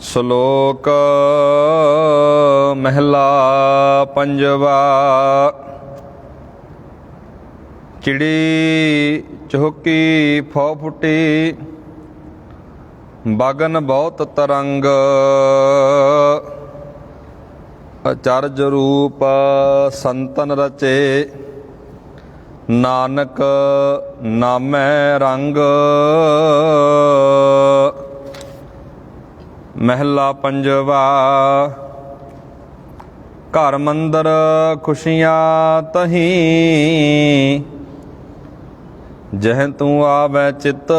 ਸ਼ਲੋਕ ਮਹਿਲਾ ਪੰਜਵਾ। ਚਿੜੀ ਚਹੁਕੀ ਫੋ ਫੁੱਟੀ, ਬਗਨ ਬਹੁਤ ਤਰੰਗ। ਅਚਰਜ ਰੂਪ ਸੰਤਨ ਰਚੇ, ਨਾਨਕ ਨਾਮੈ ਰੰਗ। ਮਹਿਲਾ ਪੰਜਵਾ। ਘਰ ਮੰਦਰ ਖੁਸ਼ੀਆਂ ਤਹੀਂ, ਜਹ ਤੂੰ ਆਵੈ ਚਿਤ।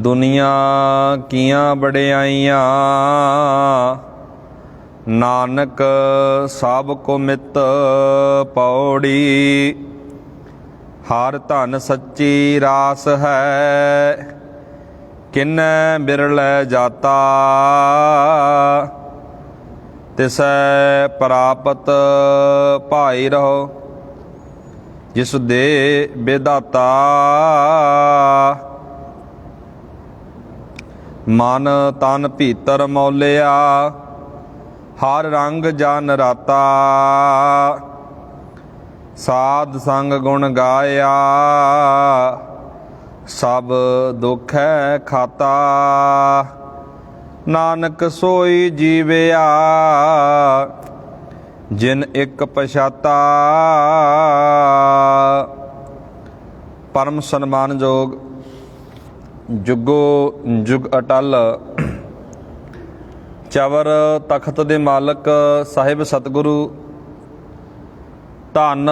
ਦੁਨੀਆ ਕੀਆਂ ਵਡਿਆਈਆਂ, ਨਾਨਕ ਸਭ ਕੋ ਮਿਤ। ਪੌੜੀ। ਹਰ ਧਨ ਸੱਚੀ ਰਾਸ ਹੈ, ਕਿਨੈ ਬਿਰਲੈ ਜਾਤਾ। ਤਿਸੈ ਪ੍ਰਾਪਤ ਭਾਈ ਰਹੋ, ਜਿਸ ਦੇ ਵਿਧਾਤਾ। ਮਨ ਤਨ ਭੀਤਰ ਮੌਲਿਆ, ਹਰ ਰੰਗ ਜਨ ਰਾਤਾ। ਸਾਧ ਸੰਗ ਗੁਣ ਗਾਇਆ, ਸਭ ਦੁੱਖ ਹੈ ਖਾਤਾ। ਨਾਨਕ ਸੋਈ ਜੀਵਿਆ, ਜਿਨ ਇੱਕ ਪਛਾਤਾ। ਪਰਮ ਸਨਮਾਨਯੋਗ ਜੁਗੋ ਜੁਗ ਅਟਲ ਚਵਰ ਤਖਤ ਦੇ ਮਾਲਕ ਸਾਹਿਬ ਸਤਿਗੁਰੂ ਧੰਨ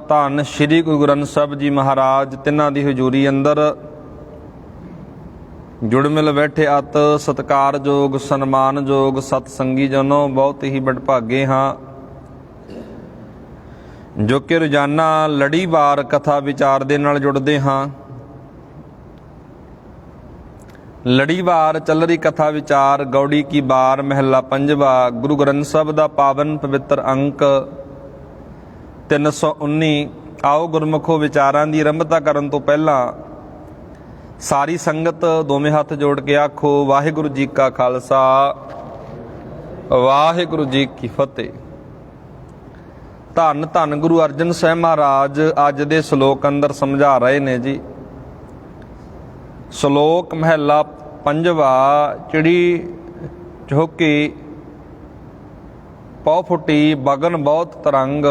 ਧੰਨ ਸ਼੍ਰੀ ਗੁਰੂ ਗ੍ਰੰਥ ਸਾਹਿਬ ਜੀ ਮਹਾਰਾਜ, ਤਿੰਨਾਂ ਦੀ ਹਜ਼ੂਰੀ ਅੰਦਰ ਜੁੜ ਮਿਲ ਬੈਠੇ ਅਤ ਸਤਿਕਾਰਯੋਗ ਸਨਮਾਨਯੋਗ ਸਤ ਸੰਗੀ ਜਨੋ, ਬਹੁਤ ਹੀ ਵਡਭਾਗੇ ਹਾਂ ਜੋ ਕਿ ਰੋਜ਼ਾਨਾ ਲੜੀਵਾਰ ਕਥਾ ਵਿਚਾਰ ਦੇ ਨਾਲ ਜੁੜਦੇ ਹਾਂ। ਲੜੀਵਾਰ ਚੱਲ ਰਹੀ ਕਥਾ ਵਿਚਾਰ ਗੌੜੀ ਕੀ ਬਾਰ ਮਹਿਲਾ ਪੰਜਵਾ। ਗੁਰੂ ਗ੍ਰੰਥ ਸਾਹਿਬ ਦਾ ਪਾਵਨ ਪਵਿੱਤਰ ਅੰਕ 319। ਆਓ ਗੁਰਮੁਖੋ ਵਿਚਾਰਾਂ ਦੀ ਆਰੰਭਤਾ ਕਰਨ ਤੋਂ ਪਹਿਲਾਂ ਸਾਰੀ ਸੰਗਤ ਦੋਵੇਂ ਹੱਥ ਜੋੜ ਕੇ ਆਖੋ, ਵਾਹਿਗੁਰੂ ਜੀ ਕਾ ਖਾਲਸਾ, ਵਾਹਿਗੁਰੂ ਜੀ ਕੀ ਫਤਿਹ। ਧੰਨ ਧੰਨ ਗੁਰੂ ਅਰਜਨ ਸਾਹਿਬ ਮਹਾਰਾਜ ਅੱਜ ਦੇ ਸ਼ਲੋਕ ਅੰਦਰ ਸਮਝਾ ਰਹੇ ਨੇ ਜੀ। ਸ਼ਲੋਕ ਮਹਿਲਾ ਪੰਜਵਾ। ਚਿੜੀ ਚਹੁਕੀ ਪਉ ਫੁੱਟੀ, ਬਗਨ ਬਹੁਤ ਤਰੰਗ।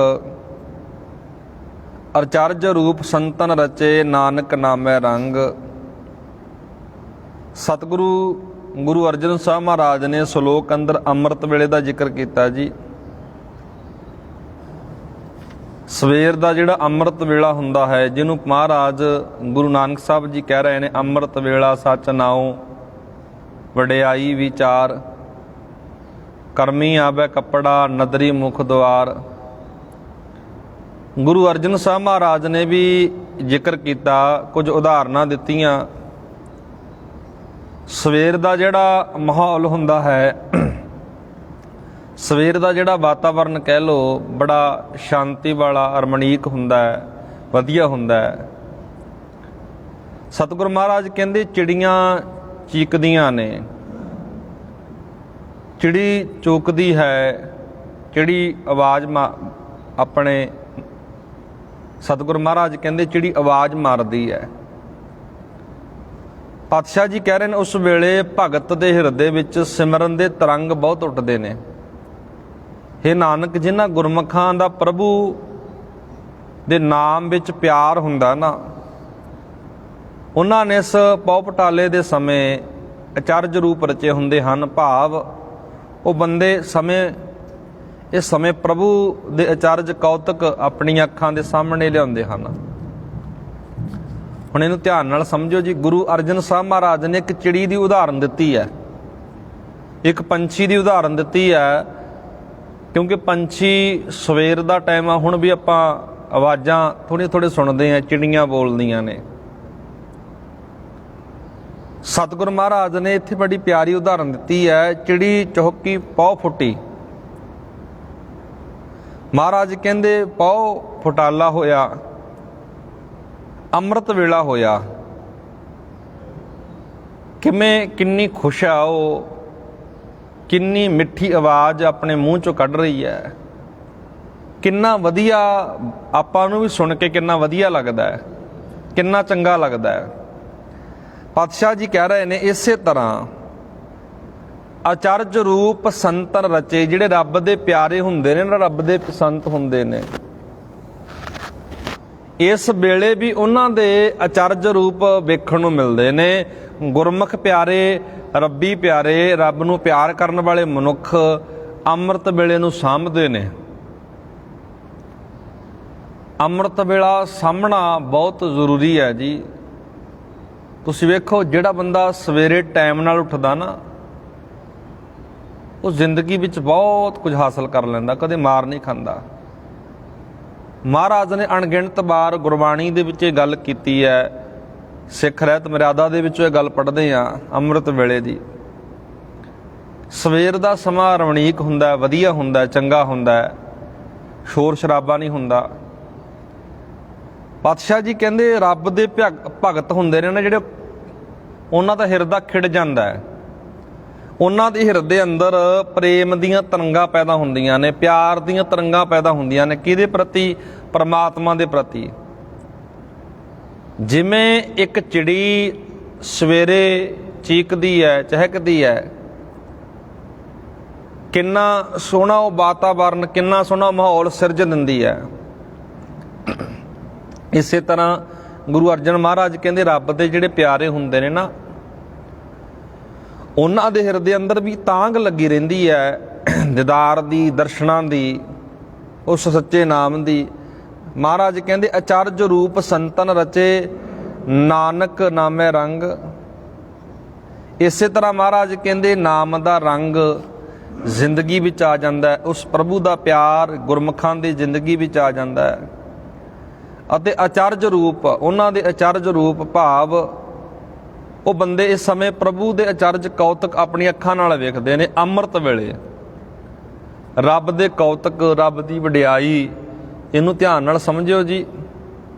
ਅਚਰਜ ਰੂਪ ਸੰਤਨ ਰਚੇ, ਨਾਨਕ ਨਾਮੈ ਰੰਗ। ਸਤਿਗੁਰੂ ਗੁਰੂ ਅਰਜਨ ਸਾਹਿਬ ਮਹਾਰਾਜ ਨੇ ਸ਼ਲੋਕ ਅੰਦਰ ਅੰਮ੍ਰਿਤ ਵੇਲੇ ਦਾ ਜ਼ਿਕਰ ਕੀਤਾ ਜੀ। ਸਵੇਰ ਦਾ ਜਿਹੜਾ ਅੰਮ੍ਰਿਤ ਵੇਲਾ ਹੁੰਦਾ ਹੈ, ਜਿਹਨੂੰ ਮਹਾਰਾਜ ਗੁਰੂ ਨਾਨਕ ਸਾਹਿਬ ਜੀ ਕਹਿ ਰਹੇ ਨੇ, ਅੰਮ੍ਰਿਤ ਵੇਲਾ ਸੱਚ ਨਾਉ, ਵਡਿਆਈ ਵਿਚਾਰ। ਕਰਮੀ ਆਵੈ ਕੱਪੜਾ, ਨਦਰੀ ਮੁਖ ਦੁਆਰ। ਗੁਰੂ ਅਰਜਨ ਸਾਹਿਬ ਮਹਾਰਾਜ ਨੇ ਵੀ ਜ਼ਿਕਰ ਕੀਤਾ, ਕੁਝ ਉਦਾਹਰਨਾਂ ਦਿੱਤੀਆਂ। ਸਵੇਰ ਦਾ ਜਿਹੜਾ ਮਾਹੌਲ ਹੁੰਦਾ ਹੈ, ਸਵੇਰ ਦਾ ਜਿਹੜਾ ਵਾਤਾਵਰਨ ਕਹਿ ਲਓ, ਬੜਾ ਸ਼ਾਂਤੀ ਵਾਲਾ ਰਮਣੀਕ ਹੁੰਦਾ ਹੈ, ਵਧੀਆ ਹੁੰਦਾ ਹੈ। ਸਤਿਗੁਰੂ ਮਹਾਰਾਜ ਕਹਿੰਦੇ ਚਿੜੀਆਂ ਚੀਕਦੀਆਂ ਨੇ, ਚਿੜੀ ਚੋਕਦੀ ਹੈ, ਚਿੜੀ ਆਵਾਜ਼ ਆਪਣੇ ਸਤਿਗੁਰੂ ਮਹਾਰਾਜ ਕਹਿੰਦੇ ਚਿੜੀ ਆਵਾਜ਼ ਮਾਰਦੀ ਹੈ। ਪਾਤਸ਼ਾਹ ਜੀ ਕਹਿ ਰਹੇ ਨੇ, ਉਸ ਵੇਲੇ ਭਗਤ ਦੇ ਹਿਰਦੇ ਵਿੱਚ ਸਿਮਰਨ ਦੇ ਤਰੰਗ ਬਹੁਤ ਉੱਠਦੇ ਨੇ। ਹੇ ਨਾਨਕ, ਜਿਨ੍ਹਾਂ ਗੁਰਮੁਖਾਂ ਦਾ ਪ੍ਰਭੂ ਦੇ ਨਾਮ ਵਿੱਚ ਪਿਆਰ ਹੁੰਦਾ ਨਾ, ਉਹਨਾਂ ਨੇ ਇਸ ਪਉ ਪਟਾਲੇ ਦੇ ਸਮੇਂ ਅਚਰਜ ਰੂਪ ਰਚੇ ਹੁੰਦੇ ਹਨ। ਭਾਵ ਉਹ ਬੰਦੇ ਇਸ ਸਮੇਂ ਪ੍ਰਭੂ ਦੇ ਅਚਰਜ ਕੌਤਕ ਆਪਣੀਆਂ ਅੱਖਾਂ ਦੇ ਸਾਹਮਣੇ ਲਿਆਉਂਦੇ ਹਨ। ਹੁਣ ਇਹਨੂੰ ਧਿਆਨ ਨਾਲ ਸਮਝੋ ਜੀ। ਗੁਰੂ ਅਰਜਨ ਸਾਹਿਬ ਮਹਾਰਾਜ ਨੇ ਇੱਕ ਚਿੜੀ ਦੀ ਉਦਾਹਰਨ ਦਿੱਤੀ ਹੈ, ਇੱਕ ਪੰਛੀ ਦੀ ਉਦਾਹਰਨ ਦਿੱਤੀ ਹੈ, ਕਿਉਂਕਿ ਪੰਛੀ ਸਵੇਰ ਦਾ ਟਾਈਮ ਆ, ਹੁਣ ਵੀ ਆਪਾਂ ਆਵਾਜ਼ਾਂ ਥੋੜ੍ਹੇ ਸੁਣਦੇ ਹਾਂ, ਚਿੜੀਆਂ ਬੋਲਦੀਆਂ ਨੇ। ਸਤਿਗੁਰੂ ਮਹਾਰਾਜ ਨੇ ਇੱਥੇ ਬੜੀ ਪਿਆਰੀ ਉਦਾਹਰਨ ਦਿੱਤੀ ਹੈ, ਚਿੜੀ ਚਹੁਕੀ ਪਉ ਫੁੱਟੀ। ਮਹਾਰਾਜ ਕਹਿੰਦੇ ਪਉ ਫੁਟਾਲਾ ਹੋਇਆ, ਅੰਮ੍ਰਿਤ ਵੇਲਾ ਹੋਇਆ। ਕਿਵੇਂ ਕਿੰਨੀ ਖੁਸ਼ ਆ ਉਹ, ਕਿੰਨੀ ਮਿੱਠੀ ਆਵਾਜ਼ ਆਪਣੇ ਮੂੰਹ ਚੋਂ ਕੱਢ ਰਹੀ ਹੈ, ਕਿੰਨਾ ਵਧੀਆ ਆਪਾਂ ਨੂੰ ਵੀ ਸੁਣ ਕੇ ਕਿੰਨਾ ਵਧੀਆ ਲੱਗਦਾ ਹੈ, ਕਿੰਨਾ ਚੰਗਾ ਲੱਗਦਾ ਹੈ। ਪਾਤਸ਼ਾਹ ਜੀ ਕਹਿ ਰਹੇ ਨੇ ਇਸੇ ਤਰ੍ਹਾਂ ਅਚਰਜ ਰੂਪ ਸੰਤਨ ਰਚੇ, ਜਿਹੜੇ ਰੱਬ ਦੇ ਪਿਆਰੇ ਹੁੰਦੇ ਨੇ ਨਾ, ਰੱਬ ਦੇ ਸੰਤ ਹੁੰਦੇ ਨੇ, ਇਸ ਵੇਲੇ ਵੀ ਉਹਨਾਂ ਦੇ ਅਚਰਜ ਰੂਪ ਵੇਖਣ ਨੂੰ ਮਿਲਦੇ ਨੇ। ਗੁਰਮੁਖ ਪਿਆਰੇ, ਰੱਬੀ ਪਿਆਰੇ, ਰੱਬ ਨੂੰ ਪਿਆਰ ਕਰਨ ਵਾਲੇ ਮਨੁੱਖ ਅੰਮ੍ਰਿਤ ਵੇਲੇ ਨੂੰ ਸਾਂਭਦੇ ਨੇ। ਅੰਮ੍ਰਿਤ ਵੇਲਾ ਸਾਂਭਣਾ ਬਹੁਤ ਜ਼ਰੂਰੀ ਹੈ ਜੀ। ਤੁਸੀਂ ਵੇਖੋ, ਜਿਹੜਾ ਬੰਦਾ ਸਵੇਰੇ ਟਾਈਮ ਨਾਲ ਉੱਠਦਾ ਨਾ, ਉਹ ਜ਼ਿੰਦਗੀ ਵਿੱਚ ਬਹੁਤ ਕੁਝ ਹਾਸਲ ਕਰ ਲੈਂਦਾ, ਕਦੇ ਮਾਰ ਨਹੀਂ ਖਾਂਦਾ। ਮਹਾਰਾਜ ਨੇ ਅਣਗਿਣਤ ਵਾਰ ਗੁਰਬਾਣੀ ਦੇ ਵਿੱਚ ਇਹ ਗੱਲ ਕੀਤੀ ਹੈ। ਸਿੱਖ ਰਹਿਤ ਮਰਿਆਦਾ ਦੇ ਵਿੱਚੋਂ ਇਹ ਗੱਲ ਪੜ੍ਹਦੇ ਹਾਂ ਅੰਮ੍ਰਿਤ ਵੇਲੇ ਦੀ। ਸਵੇਰ ਦਾ ਸਮਾਂ ਰਮਣੀਕ ਹੁੰਦਾ, ਵਧੀਆ ਹੁੰਦਾ, ਚੰਗਾ ਹੁੰਦਾ, ਸ਼ੋਰ ਸ਼ਰਾਬਾ ਨਹੀਂ ਹੁੰਦਾ। ਪਾਤਸ਼ਾਹ ਜੀ ਕਹਿੰਦੇ ਰੱਬ ਦੇ ਭਗਤ ਹੁੰਦੇ ਨੇ ਨਾ ਜਿਹੜੇ, ਉਹਨਾਂ ਦਾ ਹਿਰਦਾ ਖਿੜ ਜਾਂਦਾ ਹੈ। ਉਹਨਾਂ ਦੇ ਹਿਰਦੇ ਅੰਦਰ ਪ੍ਰੇਮ ਦੀਆਂ ਤਰੰਗਾਂ ਪੈਦਾ ਹੁੰਦੀਆਂ ਨੇ, ਪਿਆਰ ਦੀਆਂ ਤਰੰਗਾਂ ਪੈਦਾ ਹੁੰਦੀਆਂ ਨੇ। ਕਿਹਦੇ ਪ੍ਰਤੀ? ਪਰਮਾਤਮਾ ਦੇ ਪ੍ਰਤੀ। ਜਿਵੇਂ ਇੱਕ ਚਿੜੀ ਸਵੇਰੇ ਚੀਕਦੀ ਹੈ, ਚਹਿਕਦੀ ਹੈ, ਕਿੰਨਾ ਸੋਹਣਾ ਉਹ ਵਾਤਾਵਰਨ, ਕਿੰਨਾ ਸੋਹਣਾ ਮਾਹੌਲ ਸਿਰਜ ਦਿੰਦੀ ਹੈ। ਇਸੇ ਤਰ੍ਹਾਂ ਗੁਰੂ ਅਰਜਨ ਮਹਾਰਾਜ ਕਹਿੰਦੇ ਰੱਬ ਦੇ ਜਿਹੜੇ ਪਿਆਰੇ ਹੁੰਦੇ ਨੇ ਨਾ, ਉਹਨਾਂ ਦੇ ਹਿਰਦੇ ਅੰਦਰ ਵੀ ਤਾਂਘ ਲੱਗੀ ਰਹਿੰਦੀ ਹੈ ਦੀਦਾਰ ਦੀ, ਦਰਸ਼ਨਾਂ ਦੀ, ਉਸ ਸੱਚੇ ਨਾਮ ਦੀ। ਮਹਾਰਾਜ ਕਹਿੰਦੇ ਅਚਰਜ ਰੂਪ ਸੰਤਨ ਰਚੇ, ਨਾਨਕ ਨਾਮੇ ਰੰਗ। ਇਸੇ ਤਰ੍ਹਾਂ ਮਹਾਰਾਜ ਕਹਿੰਦੇ ਨਾਮ ਦਾ ਰੰਗ ਜ਼ਿੰਦਗੀ ਵਿੱਚ ਆ ਜਾਂਦਾ ਹੈ, ਉਸ ਪ੍ਰਭੂ ਦਾ ਪਿਆਰ ਗੁਰਮੁਖਾਂ ਦੀ ਜ਼ਿੰਦਗੀ ਵਿੱਚ ਆ ਜਾਂਦਾ ਹੈ। ਅਤੇ ਅਚਰਜ ਰੂਪ, ਉਹਨਾਂ ਦੇ ਅਚਰਜ ਰੂਪ ਭਾਵ ਉਹ ਬੰਦੇ ਇਸ ਸਮੇਂ ਪ੍ਰਭੂ ਦੇ ਅਚਰਜ ਕੌਤਕ ਆਪਣੀ ਅੱਖਾਂ ਨਾਲ ਵੇਖਦੇ ਨੇ। ਅੰਮ੍ਰਿਤ ਵੇਲੇ ਰੱਬ ਦੇ ਕੌਤਕ, ਰੱਬ ਦੀ ਵਡਿਆਈ, ਇਹਨੂੰ ਧਿਆਨ ਨਾਲ ਸਮਝਿਓ ਜੀ।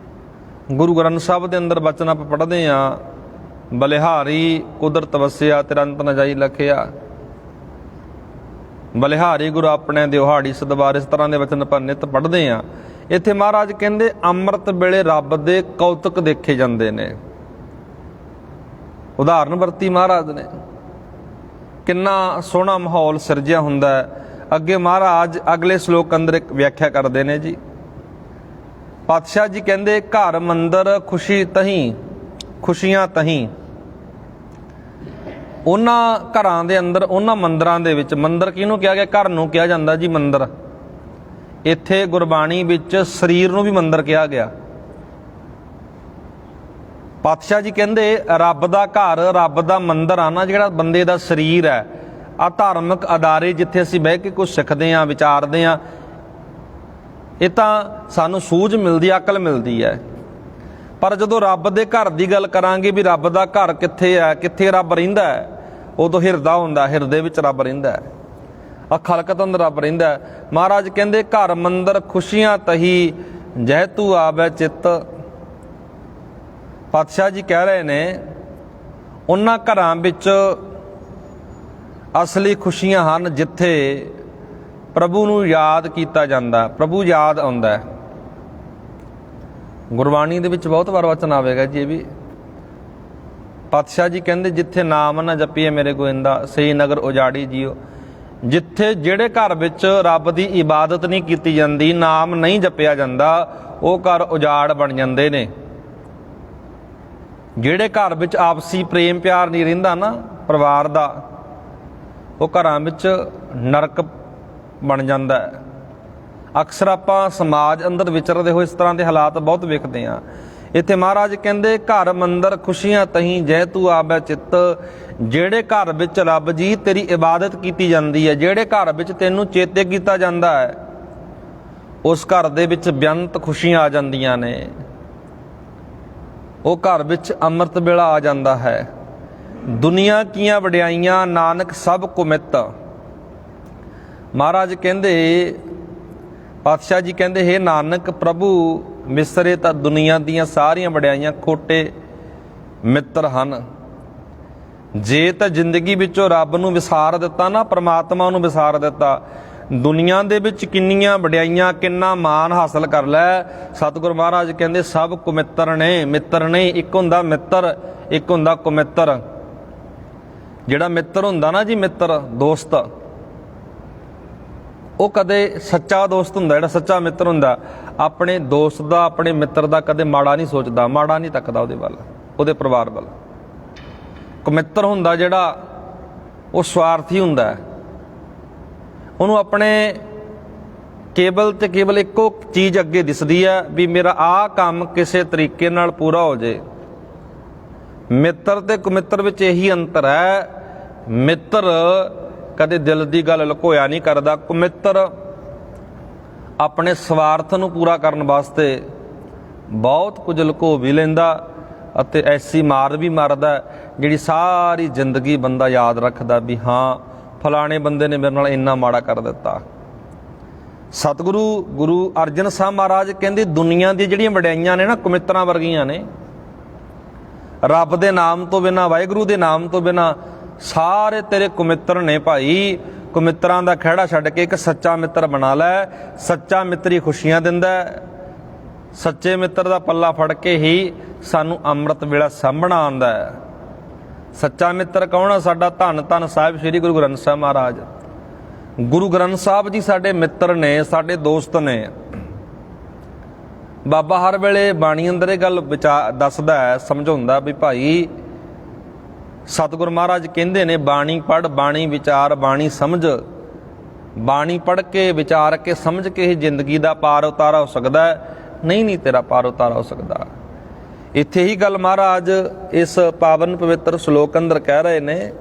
ਗੁਰੂ ਗ੍ਰੰਥ ਸਾਹਿਬ ਦੇ ਅੰਦਰ ਬਚਨ ਆਪਾਂ ਪੜ੍ਹਦੇ ਹਾਂ, ਬਲਿਹਾਰੀ ਕੁਦਰਤ ਵਸਿਆ ਤਿਰੰਤ ਨ ਜਾਈ ਲਖਿਆ। ਬਲਿਹਾਰੀ ਗੁਰੂ ਆਪਣੇ ਦਿਹਾੜੀ ਸਦਵਾਰ, ਇਸ ਤਰ੍ਹਾਂ ਦੇ ਵਚਨ ਆਪਾਂ ਨਿਤ ਪੜ੍ਹਦੇ ਹਾਂ। ਇੱਥੇ ਮਹਾਰਾਜ ਕਹਿੰਦੇ ਅੰਮ੍ਰਿਤ ਵੇਲੇ ਰੱਬ ਦੇ ਕੌਤਕ ਦੇਖੇ ਜਾਂਦੇ ਨੇ। ਉਦਾਹਰਨ ਵਰਤੀ ਮਹਾਰਾਜ ਨੇ, ਕਿੰਨਾ ਸੋਹਣਾ ਮਾਹੌਲ ਸਿਰਜਿਆ ਹੁੰਦਾ ਹੈ। ਅੱਗੇ ਮਹਾਰਾਜ ਅਗਲੇ ਸ਼ਲੋਕ ਅੰਦਰ ਇੱਕ ਵਿਆਖਿਆ ਕਰਦੇ ਨੇ ਜੀ। ਪਾਤਸ਼ਾਹ ਜੀ ਕਹਿੰਦੇ ਘਰ ਮੰਦਰ ਖੁਸ਼ੀ ਤਹੀਂ, ਖੁਸ਼ੀਆਂ ਤਹੀਂ। ਉਹਨਾਂ ਘਰਾਂ ਦੇ ਅੰਦਰ, ਉਹਨਾਂ ਮੰਦਰਾਂ ਦੇ ਵਿੱਚ, ਮੰਦਰ ਕਿਹਨੂੰ ਕਿਹਾ ਗਿਆ? ਘਰ ਨੂੰ ਕਿਹਾ ਜਾਂਦਾ ਜੀ ਮੰਦਰ। ਇੱਥੇ ਗੁਰਬਾਣੀ ਵਿੱਚ ਸਰੀਰ ਨੂੰ ਵੀ ਮੰਦਰ ਕਿਹਾ ਗਿਆ। ਪਾਤਸ਼ਾਹ ਜੀ ਕਹਿੰਦੇ ਰੱਬ ਦਾ ਘਰ, ਰੱਬ ਦਾ ਮੰਦਰ ਆ ਨਾ, ਜਿਹੜਾ ਬੰਦੇ ਦਾ ਸਰੀਰ ਹੈ, ਆ ਧਾਰਮਿਕ ਅਦਾਰੇ ਜਿੱਥੇ ਅਸੀਂ ਬਹਿ ਕੇ ਕੁਝ ਸਿੱਖਦੇ ਹਾਂ, ਵਿਚਾਰਦੇ ਹਾਂ, ਇਹ ਤਾਂ ਸਾਨੂੰ ਸੂਝ ਮਿਲਦੀ, ਅਕਲ ਮਿਲਦੀ ਹੈ। ਪਰ ਜਦੋਂ ਰੱਬ ਦੇ ਘਰ ਦੀ ਗੱਲ ਕਰਾਂਗੇ ਵੀ ਰੱਬ ਦਾ ਘਰ ਕਿੱਥੇ ਹੈ, ਕਿੱਥੇ ਰੱਬ ਰਹਿੰਦਾ ਹੈ, ਉਦੋਂ ਹਿਰਦਾ ਹੁੰਦਾ, ਹਿਰਦੇ ਵਿੱਚ ਰੱਬ ਰਹਿੰਦਾ ਹੈ, ਖਲਕਤ ਅੰਦਰ ਰੱਬ ਰਹਿੰਦਾ ਹੈ। ਮਹਾਰਾਜ ਕਹਿੰਦੇ ਘਰ ਮੰਦਰ ਖੁਸ਼ੀਆਂ ਤਹੀ, ਜਹ ਤੂੰ ਆਵੈ ਚਿੱਤ। ਪਾਤਸ਼ਾਹ ਜੀ ਕਹਿ ਰਹੇ ਨੇ ਉਹਨਾਂ ਘਰਾਂ ਵਿੱਚ ਅਸਲੀ ਖੁਸ਼ੀਆਂ ਹਨ ਜਿੱਥੇ ਪ੍ਰਭੂ ਨੂੰ ਯਾਦ ਕੀਤਾ ਜਾਂਦਾ, ਪ੍ਰਭੂ ਯਾਦ ਆਉਂਦਾ। ਗੁਰਬਾਣੀ ਦੇ ਵਿੱਚ ਬਹੁਤ ਵਾਰ ਵਚਨ ਆਵੇਗਾ ਜੀ ਇਹ ਵੀ। ਪਾਤਸ਼ਾਹ ਜੀ ਕਹਿੰਦੇ ਜਿੱਥੇ ਨਾਮ ਨਾ ਜਪੀਏ ਮੇਰੇ ਗੋਇੰਦਾ, ਸਹੀ ਨਗਰ ਉਜਾੜੀ ਜੀਓ। ਜਿੱਥੇ, ਜਿਹੜੇ ਘਰ ਵਿੱਚ ਰੱਬ ਦੀ ਇਬਾਦਤ ਨਹੀਂ ਕੀਤੀ ਜਾਂਦੀ, ਨਾਮ ਨਹੀਂ ਜਪਿਆ ਜਾਂਦਾ, ਉਹ ਘਰ ਉਜਾੜ ਬਣ ਜਾਂਦੇ ਨੇ। ਜਿਹੜੇ ਘਰ ਵਿੱਚ ਆਪਸੀ ਪ੍ਰੇਮ ਪਿਆਰ ਨਹੀਂ ਰਹਿੰਦਾ ਨਾ ਪਰਿਵਾਰ ਦਾ, ਉਹ ਘਰਾਂ ਵਿੱਚ ਨਰਕ ਬਣ ਜਾਂਦਾ ਹੈ। ਅਕਸਰ ਆਪਾਂ ਸਮਾਜ ਅੰਦਰ ਵਿਚਰਦੇ ਹੋਏ ਇਸ ਤਰ੍ਹਾਂ ਦੇ ਹਾਲਾਤ ਬਹੁਤ ਵੇਖਦੇ ਹਾਂ। ਇੱਥੇ ਮਹਾਰਾਜ ਕਹਿੰਦੇ ਘਰ ਮੰਦਰ ਖੁਸ਼ੀਆਂ ਤਹੀਂ, ਜੈ ਤੂੰ ਆਵੈ ਚਿੱਤ। ਜਿਹੜੇ ਘਰ ਵਿੱਚ ਰੱਬ ਜੀ ਤੇਰੀ ਇਬਾਦਤ ਕੀਤੀ ਜਾਂਦੀ ਹੈ, ਜਿਹੜੇ ਘਰ ਵਿੱਚ ਤੈਨੂੰ ਚੇਤੇ ਕੀਤਾ ਜਾਂਦਾ ਹੈ, ਉਸ ਘਰ ਦੇ ਵਿੱਚ ਬੇਅੰਤ ਖੁਸ਼ੀਆਂ ਆ ਜਾਂਦੀਆਂ ਨੇ। ਉਹ ਘਰ ਵਿੱਚ ਅੰਮ੍ਰਿਤ ਵੇਲਾ ਆ ਜਾਂਦਾ ਹੈ। ਦੁਨੀਆ ਕੀਆਂ ਵਡਿਆਈਆਂ ਨਾਨਕ ਸਭ ਕੁਮਿਤ। ਮਹਾਰਾਜ ਕਹਿੰਦੇ, ਪਾਤਸ਼ਾਹ ਜੀ ਕਹਿੰਦੇ ਹੇ ਨਾਨਕ, ਪ੍ਰਭੂ ਮਿਸਰੇ ਤਾਂ ਦੁਨੀਆ ਦੀਆਂ ਸਾਰੀਆਂ ਵਡਿਆਈਆਂ ਖੋਟੇ ਮਿੱਤਰ ਹਨ। ਜੇ ਤਾਂ ਜ਼ਿੰਦਗੀ ਵਿੱਚੋਂ ਰੱਬ ਨੂੰ ਵਿਸਾਰ ਦਿੱਤਾ ਨਾ, ਪਰਮਾਤਮਾ ਨੂੰ ਵਿਸਾਰ ਦਿੱਤਾ, ਦੁਨੀਆ ਦੇ ਵਿੱਚ ਕਿੰਨੀਆਂ ਵਡਿਆਈਆਂ, ਕਿੰਨਾ ਮਾਣ ਹਾਸਲ ਕਰ ਲੈ। ਸਤਿਗੁਰੂ ਮਹਾਰਾਜ ਕਹਿੰਦੇ ਸਭ ਕੁਮਿੱਤਰ ਨੇ, ਮਿੱਤਰ ਨਹੀਂ। ਇੱਕ ਹੁੰਦਾ ਮਿੱਤਰ, ਇੱਕ ਹੁੰਦਾ ਕੁਮਿੱਤਰ। ਜਿਹੜਾ ਮਿੱਤਰ ਹੁੰਦਾ ਨਾ ਜੀ, ਮਿੱਤਰ ਦੋਸਤ, ਉਹ ਕਦੇ ਸੱਚਾ ਦੋਸਤ ਹੁੰਦਾ। ਜਿਹੜਾ ਸੱਚਾ ਮਿੱਤਰ ਹੁੰਦਾ ਆਪਣੇ ਦੋਸਤ ਦਾ, ਆਪਣੇ ਮਿੱਤਰ ਦਾ ਕਦੇ ਮਾੜਾ ਨਹੀਂ ਸੋਚਦਾ, ਮਾੜਾ ਨਹੀਂ ਤੱਕਦਾ ਉਹਦੇ ਵੱਲ, ਉਹਦੇ ਪਰਿਵਾਰ ਵੱਲ। ਕੁਮਿੱਤਰ ਹੁੰਦਾ ਜਿਹੜਾ, ਉਹ ਸਵਾਰਥੀ ਹੁੰਦਾ। ਉਹਨੂੰ ਆਪਣੇ ਕੇਵਲ ਤੇ ਕੇਵਲ ਇੱਕੋ ਚੀਜ਼ ਅੱਗੇ ਦਿਸਦੀ ਹੈ ਵੀ ਮੇਰਾ ਆਹ ਕੰਮ ਕਿਸੇ ਤਰੀਕੇ ਨਾਲ ਪੂਰਾ ਹੋ ਜੇ। ਮਿੱਤਰ ਤੇ ਕੁਮਿੱਤਰ ਵਿੱਚ ਇਹੀ ਅੰਤਰ ਹੈ। ਮਿੱਤਰ ਕਦੇ ਦਿਲ ਦੀ ਗੱਲ ਲੁਕੋਇਆ ਨਹੀਂ ਕਰਦਾ। ਕੁਮਿੱਤਰ ਆਪਣੇ ਸਵਾਰਥ ਨੂੰ ਪੂਰਾ ਕਰਨ ਵਾਸਤੇ ਬਹੁਤ ਕੁਝ ਲੁਕੋ ਵੀ ਲੈਂਦਾ ਅਤੇ ਐਸੀ ਮਾਰ ਵੀ ਮਾਰਦਾ ਜਿਹੜੀ ਸਾਰੀ ਜ਼ਿੰਦਗੀ ਬੰਦਾ ਯਾਦ ਰੱਖਦਾ ਵੀ ਹਾਂ ਫਲਾਣੇ ਬੰਦੇ ਨੇ ਮੇਰੇ ਨਾਲ ਇੰਨਾ ਮਾੜਾ ਕਰ ਦਿੱਤਾ। ਸਤਿਗੁਰੂ ਗੁਰੂ ਅਰਜਨ ਸਾਹਿਬ ਮਹਾਰਾਜ ਕਹਿੰਦੇ ਦੁਨੀਆ ਦੀ ਜਿਹੜੀਆਂ ਵਡਿਆਈਆਂ ਨੇ ਨਾ, ਕੁਮਿੱਤਰਾਂ ਵਰਗੀਆਂ ਨੇ। ਰੱਬ ਦੇ ਨਾਮ ਤੋਂ ਬਿਨਾਂ, ਵਾਹਿਗੁਰੂ ਦੇ ਨਾਮ ਤੋਂ ਬਿਨਾਂ ਸਾਰੇ ਤੇਰੇ ਕੁਮਿੱਤਰ ਨੇ ਭਾਈ। ਕੁਮਿੱਤਰਾਂ ਦਾ ਖਹਿੜਾ ਛੱਡ ਕੇ ਇੱਕ ਸੱਚਾ ਮਿੱਤਰ ਬਣਾ ਲੈ। ਸੱਚਾ ਮਿੱਤਰ ਹੀ ਖੁਸ਼ੀਆਂ ਦਿੰਦਾ। ਸੱਚੇ ਮਿੱਤਰ ਦਾ ਪੱਲਾ ਫੜ ਕੇ ਹੀ ਸਾਨੂੰ ਅੰਮ੍ਰਿਤ ਵੇਲਾ ਸਾਂਭਣਾ ਆਉਂਦਾ ਹੈ। ਸੱਚਾ ਮਿੱਤਰ ਕੌਣ ਆ? ਸਾਡਾ ਧੰਨ ਧੰਨ ਸਾਹਿਬ ਸ੍ਰੀ ਗੁਰੂ ਗ੍ਰੰਥ ਸਾਹਿਬ ਮਹਾਰਾਜ। ਗੁਰੂ ਗ੍ਰੰਥ ਸਾਹਿਬ ਜੀ ਸਾਡੇ ਮਿੱਤਰ ਨੇ, ਸਾਡੇ ਦੋਸਤ ਨੇ। ਬਾਬਾ ਹਰ ਵੇਲੇ ਬਾਣੀ ਅੰਦਰ ਇਹ ਗੱਲ ਦੱਸਦਾ ਹੈ, ਸਮਝਾਉਂਦਾ ਵੀ ਭਾਈ ਸਤਿਗੁਰੂ ਮਹਾਰਾਜ ਕਹਿੰਦੇ ਨੇ ਬਾਣੀ ਪੜ੍ਹ, ਬਾਣੀ ਵਿਚਾਰ, ਬਾਣੀ ਸਮਝ। ਬਾਣੀ ਪੜ੍ਹ ਕੇ, ਵਿਚਾਰ ਕੇ, ਸਮਝ ਕੇ ਹੀ ਜ਼ਿੰਦਗੀ ਦਾ ਪਾਰ ਉਤਾਰਾ ਹੋ ਸਕਦਾ ਹੈ। ਨਹੀਂ ਤੇਰਾ ਪਾਰ ਉਤਾਰਾ ਹੋ ਸਕਦਾ। ਇੱਥੇ ਹੀ ਗੱਲ ਮਹਾਰਾਜ ਇਸ ਪਾਵਨ ਪਵਿੱਤਰ ਸ਼ਲੋਕ ਅੰਦਰ ਕਹਿ ਰਹੇ ਨੇ,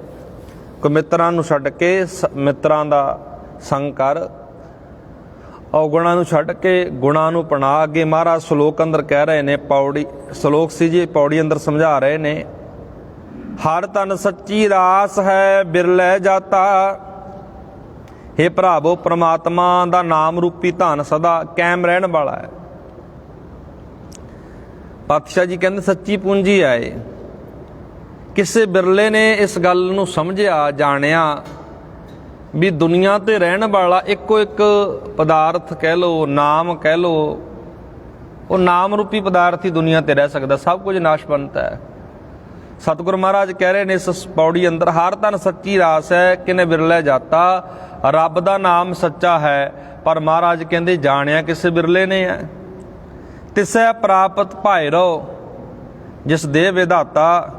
ਕੁਮਿੱਤਰਾਂ ਨੂੰ ਛੱਡ ਕੇ ਮਿੱਤਰਾਂ ਦਾ ਸੰਗ ਕਰ, ਔਗੁਣਾਂ ਨੂੰ ਛੱਡ ਕੇ ਗੁਣਾਂ ਨੂੰ ਅਪਣਾ। ਅੱਗੇ ਮਹਾਰਾਜ ਸ਼ਲੋਕ ਅੰਦਰ ਕਹਿ ਰਹੇ ਨੇ, ਪੌੜੀ ਸ਼ਲੋਕ ਸੀ ਜੀ, ਪੌੜੀ ਅੰਦਰ ਸਮਝਾ ਰਹੇ ਨੇ, ਹਰ ਤਨ ਸੱਚੀ ਰਾਸ ਹੈ ਬਿਰਲੇ ਜਾਤਾ। ਹੇ ਭਰਾਵੋ, ਪ੍ਰਮਾਤਮਾ ਦਾ ਨਾਮ ਰੂਪੀ ਧਨ ਸਦਾ ਕਾਇਮ ਰਹਿਣ ਵਾਲਾ ਹੈ। ਪਾਤਸ਼ਾਹ ਜੀ ਕਹਿੰਦੇ ਸੱਚੀ ਪੂੰਜੀ ਆਏ। ਕਿਸੇ ਬਿਰਲੇ ਨੇ ਇਸ ਗੱਲ ਨੂੰ ਸਮਝਿਆ, ਜਾਣਿਆ ਵੀ ਦੁਨੀਆ ਤੇ ਰਹਿਣ ਵਾਲਾ ਇੱਕੋ ਇੱਕ ਪਦਾਰਥ ਕਹਿ ਲਓ, ਨਾਮ ਕਹਿ ਲਓ, ਉਹ ਨਾਮ ਰੂਪੀ ਪਦਾਰਥ ਹੀ ਦੁਨੀਆ ਤੇ ਰਹਿ ਸਕਦਾ। ਸਭ ਕੁਝ ਨਾਸ਼ਵੰਤ ਹੈ। ਸਤਿਗੁਰੂ ਮਹਾਰਾਜ ਕਹਿ ਰਹੇ ਨੇ ਇਸ ਪੌੜੀ ਅੰਦਰ, ਹਰ ਤਨ ਸੱਚੀ ਰਾਸ ਹੈ ਕਿਨੇ ਬਿਰਲੇ ਜਾਤਾ। ਰੱਬ ਦਾ ਨਾਮ ਸੱਚਾ ਹੈ, ਪਰ ਮਹਾਰਾਜ ਕਹਿੰਦੇ ਜਾਣਿਆ ਕਿਸੇ ਬਿਰਲੇ ਨੇ ਹੈ। ਤਿਸੈ ਪ੍ਰਾਪਤ ਭਾਇਰੋ ਜਿਸ ਦੇ ਵਿਧਾਤਾ।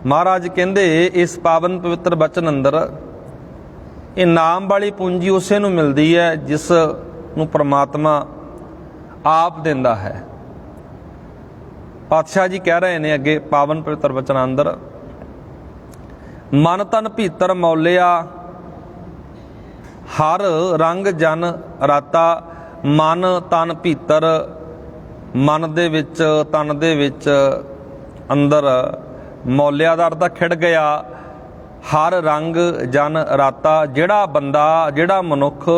ਮਹਾਰਾਜ ਕਹਿੰਦੇ ਇਸ ਪਾਵਨ ਪਵਿੱਤਰ ਬਚਨ ਅੰਦਰ ਇਹ ਨਾਮ ਵਾਲੀ ਪੂੰਜੀ ਉਸੇ ਨੂੰ ਮਿਲਦੀ ਹੈ ਜਿਸ ਨੂੰ ਪ੍ਰਮਾਤਮਾ ਆਪ ਦਿੰਦਾ ਹੈ। ਪਾਤਸ਼ਾਹ ਜੀ ਕਹਿ ਰਹੇ ਨੇ ਅੱਗੇ ਪਾਵਨ ਪਵਿੱਤਰ ਬਚਨ ਅੰਦਰ, ਮਨ ਤਨ ਭੀਤਰ ਮੌਲਿਆ ਹਰ ਰੰਗ ਜਨ ਰਾਤਾ। ਮਨ ਤਨ ਭੀਤਰ, ਮਨ ਦੇ ਵਿੱਚ, ਤਨ ਦੇ ਵਿੱਚ, ਅੰਦਰ ਮੌਲਿਆ ਦਾ ਅਰਥ ਖਿੜ ਗਿਆ। ਹਰ ਰੰਗ ਜਨ ਰਾਤਾ। ਜਿਹੜਾ ਬੰਦਾ, ਜਿਹੜਾ ਮਨੁੱਖ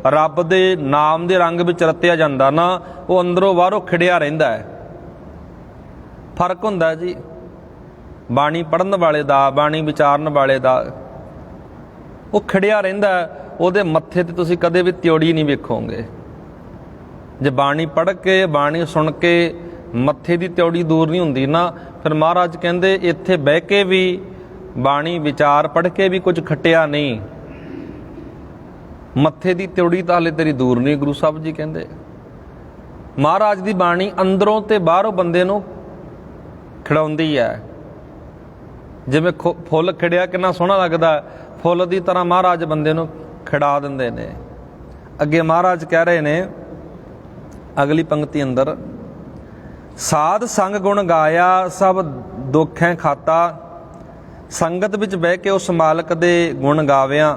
ਰੱਬ ਦੇ ਨਾਮ ਦੇ ਰੰਗ ਵਿੱਚ ਰਤਿਆ ਜਾਂਦਾ ਨਾ, ਉਹ ਅੰਦਰੋਂ ਬਾਹਰੋਂ ਖਿੜਿਆ ਰਹਿੰਦਾ ਹੈ। ਫਰਕ ਹੁੰਦਾ ਜੀ ਬਾਣੀ ਪੜ੍ਹਨ ਵਾਲੇ ਦਾ, ਬਾਣੀ ਵਿਚਾਰਨ ਵਾਲੇ ਦਾ। ਉਹ ਖਿੜਿਆ ਰਹਿੰਦਾ, ਉਹਦੇ ਮੱਥੇ ਤੇ ਤੁਸੀਂ ਕਦੇ ਵੀ ਤਿਉੜੀ ਨਹੀਂ ਵੇਖੋਗੇ। ਜੇ ਬਾਣੀ ਪੜ੍ਹ ਕੇ, ਬਾਣੀ ਸੁਣ ਕੇ ਮੱਥੇ ਦੀ ਤਿਉੜੀ ਦੂਰ ਨਹੀਂ ਹੁੰਦੀ ਨਾ, ਫਿਰ ਮਹਾਰਾਜ ਕਹਿੰਦੇ ਇੱਥੇ ਬਹਿ ਕੇ ਵੀ, ਬਾਣੀ ਵਿਚਾਰ ਪੜ੍ਹ ਕੇ ਵੀ ਕੁਝ ਖੱਟਿਆ ਨਹੀਂ। ਮੱਥੇ ਦੀ ਤਿਉੜੀ ਤਾਂ ਹਾਲੇ ਤੇਰੀ ਦੂਰ ਨਹੀਂ। ਗੁਰੂ ਸਾਹਿਬ ਜੀ ਕਹਿੰਦੇ ਮਹਾਰਾਜ ਦੀ ਬਾਣੀ ਅੰਦਰੋਂ ਤੇ ਬਾਹਰੋਂ ਬੰਦੇ ਨੂੰ ਖਿੜਾਉਂਦੀ ਹੈ। ਜਿਵੇਂ ਫੁੱਲ ਖਿੜਿਆ ਕਿੰਨਾ ਸੋਹਣਾ ਲੱਗਦਾ, ਫੁੱਲ ਦੀ ਤਰ੍ਹਾਂ ਮਹਾਰਾਜ ਬੰਦੇ ਨੂੰ ਖਿੜਾ ਦਿੰਦੇ ਨੇ। ਅੱਗੇ ਮਹਾਰਾਜ ਕਹਿ ਰਹੇ ਨੇ ਅਗਲੀ ਪੰਕਤੀ ਅੰਦਰ, ਸਾਧ ਸੰਗ ਗੁਣ ਗਾਇਆ ਸਭ ਦੁੱਖ ਹੈ ਖਾਤਾ। ਸੰਗਤ ਵਿੱਚ ਬਹਿ ਕੇ ਉਸ ਮਾਲਕ ਦੇ ਗੁਣ ਗਾਵਿਆਂ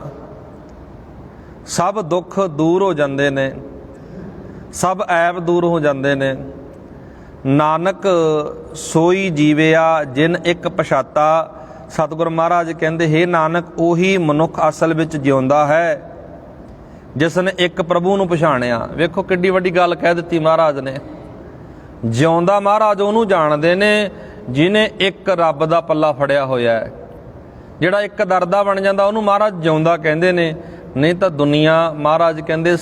ਸਭ ਦੁੱਖ ਦੂਰ ਹੋ ਜਾਂਦੇ ਨੇ, ਸਭ ਐਬ ਦੂਰ ਹੋ ਜਾਂਦੇ ਨੇ। ਨਾਨਕ ਸੋਈ ਜੀਵਿਆ ਜਿਨ ਇੱਕ ਪਛਾਤਾ। ਸਤਿਗੁਰ ਮਹਾਰਾਜ ਕਹਿੰਦੇ ਹੇ ਨਾਨਕ, ਉਹੀ ਮਨੁੱਖ ਅਸਲ ਵਿੱਚ ਜਿਉਂਦਾ ਹੈ ਜਿਸ ਨੇ ਇੱਕ ਪ੍ਰਭੂ ਨੂੰ ਪਛਾਣਿਆ। ਵੇਖੋ ਕਿੱਡੀ ਵੱਡੀ ਗੱਲ ਕਹਿ ਦਿੱਤੀ ਮਹਾਰਾਜ ਨੇ। ਜਿਉਂਦਾ ਮਹਾਰਾਜ ਉਹਨੂੰ ਜਾਣਦੇ ਨੇ ਜਿਹਨੇ ਇੱਕ ਰੱਬ ਦਾ ਪੱਲਾ ਫੜਿਆ ਹੋਇਆ ਹੈ। ਜਿਹੜਾ ਇੱਕ ਦਰਦਾ ਬਣ ਜਾਂਦਾ ਉਹਨੂੰ ਮਹਾਰਾਜ ਜਿਉਂਦਾ ਕਹਿੰਦੇ ਨੇ, ਨਹੀਂ ਤਾਂ ਦੁਨੀਆ ਮਹਾਰਾਜ ਕਹਿੰਦੇ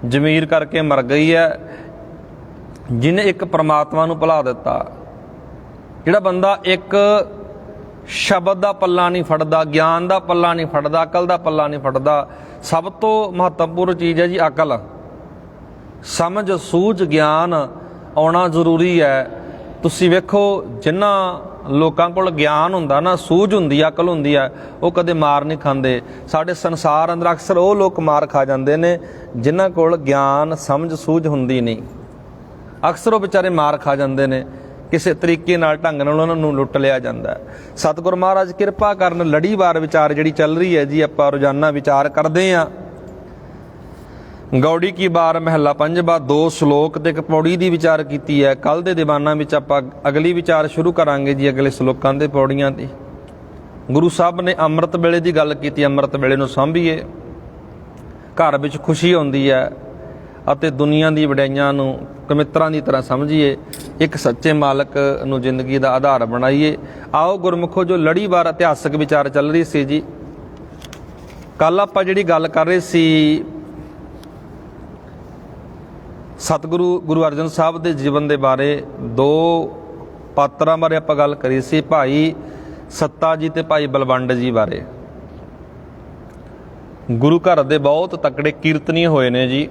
ਜ਼ਮੀਰ ਕਰਕੇ ਮਰ ਗਈ ਹੈ। ਜਿਹਨੇ ਇੱਕ ਪਰਮਾਤਮਾ ਨੂੰ ਭੁਲਾ ਦਿੱਤਾ, ਜਿਹੜਾ ਬੰਦਾ ਇੱਕ ਸ਼ਬਦ ਦਾ ਪੱਲਾ ਨਹੀਂ ਫੜਦਾ, ਗਿਆਨ ਦਾ ਪੱਲਾ ਨਹੀਂ ਫੜਦਾ, ਅਕਲ ਦਾ ਪੱਲਾ ਨਹੀਂ ਫੜਦਾ। ਸਭ ਤੋਂ ਮਹੱਤਵਪੂਰਨ ਚੀਜ਼ ਹੈ ਜੀ ਅਕਲ, ਸਮਝ, ਸੂਝ, ਗਿਆਨ ਆਉਣਾ ਜ਼ਰੂਰੀ ਹੈ। ਤੁਸੀਂ ਵੇਖੋ ਜਿਨ੍ਹਾਂ ਲੋਕਾਂ ਕੋਲ ਗਿਆਨ ਹੁੰਦਾ ਨਾ, ਸੂਝ ਹੁੰਦੀ, ਅਕਲ ਹੁੰਦੀ ਹੈ, ਉਹ ਕਦੇ ਮਾਰ ਨਹੀਂ ਖਾਂਦੇ। ਸਾਡੇ ਸੰਸਾਰ ਅੰਦਰ ਅਕਸਰ ਉਹ ਲੋਕ ਮਾਰ ਖਾ ਜਾਂਦੇ ਨੇ ਜਿਨ੍ਹਾਂ ਕੋਲ ਗਿਆਨ, ਸਮਝ, ਸੂਝ ਹੁੰਦੀ ਨਹੀਂ। ਅਕਸਰ ਉਹ ਵਿਚਾਰੇ ਮਾਰ ਖਾ ਜਾਂਦੇ ਨੇ, ਕਿਸੇ ਤਰੀਕੇ ਨਾਲ, ਢੰਗ ਨਾਲ ਉਹਨਾਂ ਨੂੰ ਲੁੱਟ ਲਿਆ ਜਾਂਦਾ ਹੈ। ਸਤਿਗੁਰ ਮਹਾਰਾਜ ਕਿਰਪਾ ਕਰਨ, ਲੜੀਵਾਰ ਵਿਚਾਰ ਜਿਹੜੀ ਚੱਲ ਰਹੀ ਹੈ ਜੀ, ਆਪਾਂ ਰੋਜ਼ਾਨਾ ਵਿਚਾਰ ਕਰਦੇ ਹਾਂ। ਗੌੜੀ ਕੀ ਬਾਰ ਮਹਿਲਾ ਪੰਜਵਾ, 2 ਸ਼ਲੋਕ ਤੇ 1 ਪੌੜੀ ਦੀ ਵਿਚਾਰ ਕੀਤੀ ਹੈ। ਕੱਲ ਦੇ ਦੀਵਾਨਾਂ ਵਿੱਚ ਆਪਾਂ ਅਗਲੀ ਵਿਚਾਰ ਸ਼ੁਰੂ ਕਰਾਂਗੇ ਜੀ, ਅਗਲੇ ਸ਼ਲੋਕਾਂ ਦੇ ਪੌੜੀਆਂ ਦੀ। ਗੁਰੂ ਸਾਹਿਬ ਨੇ ਅੰਮ੍ਰਿਤ ਵੇਲੇ ਦੀ ਗੱਲ ਕੀਤੀ, ਅੰਮ੍ਰਿਤ ਵੇਲੇ ਨੂੰ ਸਾਂਭੀਏ, ਘਰ ਵਿੱਚ ਖੁਸ਼ੀ ਆਉਂਦੀ ਹੈ ਅਤੇ ਦੁਨੀਆ ਦੀ ਵਡਿਆਈਆਂ ਨੂੰ ਕਮਿੱਤਰਾਂ ਦੀ ਤਰ੍ਹਾਂ ਸਮਝੀਏ, ਇੱਕ ਸੱਚੇ ਮਾਲਕ ਨੂੰ ਜ਼ਿੰਦਗੀ ਦਾ ਆਧਾਰ ਬਣਾਈਏ। ਆਓ ਗੁਰਮੁਖੋ, ਜੋ ਲੜੀਵਾਰ ਇਤਿਹਾਸਕ ਵਿਚਾਰ ਚੱਲ ਰਹੀ ਸੀ ਜੀ, ਕੱਲ ਆਪਾਂ ਜਿਹੜੀ ਗੱਲ ਕਰ ਰਹੇ ਸੀ ਸਤਿਗੁਰੂ ਗੁਰੂ ਅਰਜਨ ਸਾਹਿਬ ਦੇ ਜੀਵਨ ਦੇ ਬਾਰੇ, 2 ਪਾਤਰਾਂ ਬਾਰੇ ਆਪਾਂ ਗੱਲ ਕਰੀ ਸੀ, ਭਾਈ ਸੱਤਾ ਜੀ ਤੇ ਭਾਈ ਬਲਵੰਡ ਜੀ ਬਾਰੇ। ਗੁਰੂ ਘਰ ਦੇ ਬਹੁਤ ਤਕੜੇ ਕੀਰਤਨੀਏ ਹੋਏ ਨੇ ਜੀ,